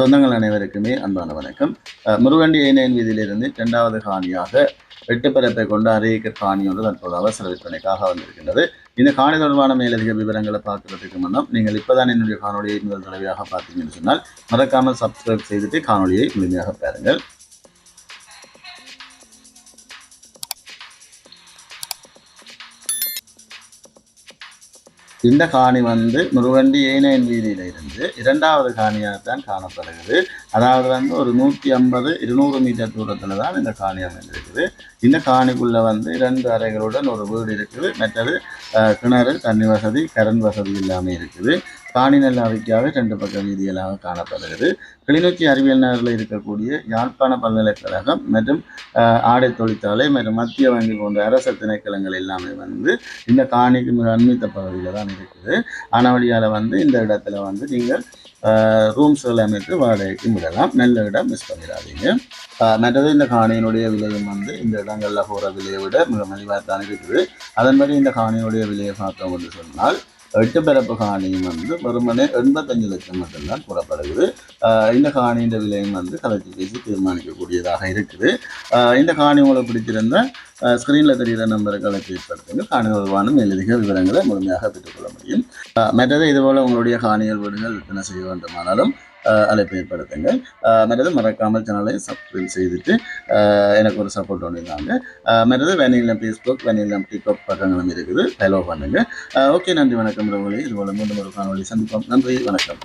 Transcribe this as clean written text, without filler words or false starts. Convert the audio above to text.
சொந்தங்கள் அனைவருக்குமே அன்பான வணக்கம். முருகண்டி ஏனையன் வீதியிலிருந்து 2வது காணியாக 8 பரப்பை கொண்ட அரையேக்கர் காணி ஒன்று தற்போது அவசர விற்பனைக்காக வந்திருக்கின்றது. இந்த காணி தொடர்பான மேலதிக விவரங்களை பார்க்கறதுக்கு முன்னம் நீங்கள் இப்போதான் என்னுடைய காணொலியை முதல் தடவையாக பார்த்தீங்கன்னு சொன்னால் மறக்காமல் சப்ஸ்கிரைப் செய்துட்டு காணொலியை முழுமையாக பாருங்கள். இந்த காணி முருகண்டி ஏனையன் வீதியில இருந்து 2வது காணியாகத்தான் காணப்படுகிறது. அதாவது ஒரு 150-200 மீட்டர் தூரத்துல தான் இந்த காணி அமைந்திருக்குது. இந்த காணிக்குள்ள 2 அறைகளுடன் ஒரு வீடு இருக்குது. மற்றது கிணறு, தண்ணி வசதி, கரண்ட் வசதி எல்லாமே இருக்குது. காணி நல்ல அறிக்கையாக 2 பக்க வீதிகளாக காணப்படுகிறது. கிளிநொச்சி அறிவியல் நகரில் இருக்கக்கூடிய யாழ்ப்பாண பல்கலைக்கழகம் மற்றும் ஆடை தொழிற்சாலை மற்றும் மத்திய வங்கி போன்ற அரச திணைக்களங்கள் எல்லாமே இந்த காணிக்கு மிக அண்மித்த பகுதியில் தான் இருக்குது. ஆனவழியால் இந்த இடத்துல நீங்கள் ரூம்ஸ்கள் அமைத்து வாடகைக்கு விடலாம். நல்ல இடம், மிஸ் பண்ணிடாதீங்க. மற்றது இந்த காணியினுடைய விலையும் இந்த இடங்களில் போகிற விலையை விட மிக மலிவாகத்தான் இருக்குது. அதன்படி இந்த காணியினுடைய விலையை பார்த்தோம் என்று சொன்னால் 8 பரப்பு காணியும் வெறுமனே 85 லட்சம் மட்டும்தான் கூறப்படுகிறது. இந்த காணியின் விலையும் கலைச்சி பேசி தீர்மானிக்கக்கூடியதாக இருக்குது. இந்த காணி உங்களுக்கு பிடிச்சிருந்தால் ஸ்க்ரீனில் தெரிகிற நம்பருக்கு அழைப்பு ஏற்படுத்துங்க. காணி தொடர்பான மேலதிக விவரங்களை முழுமையாக பெற்றுக்கொள்ள முடியும். மற்றது இதுபோல் உங்களுடைய காணிகள் வீடுகள் விற்பனை செய்ய வேண்டுமானாலும் அழைப்பு ஏற்படுத்துங்கள். மற்றது மறக்காமல் சேனலை சப்ஸ்கிரைப் செய்துட்டு எனக்கு ஒரு சப்போர்ட் பண்ணியிருந்தாங்க. மற்றது வெனிலம் ஃபேஸ்புக், வெனிலம் டிக்டாக் பக்கங்களும் இருக்குது. ஃபாலோ பண்ணுங்கள். ஓகே, நன்றி வணக்கம். இதுபோல் மீண்டும் ஒரு காணொலி சந்திப்போம். நன்றி, வணக்கம்.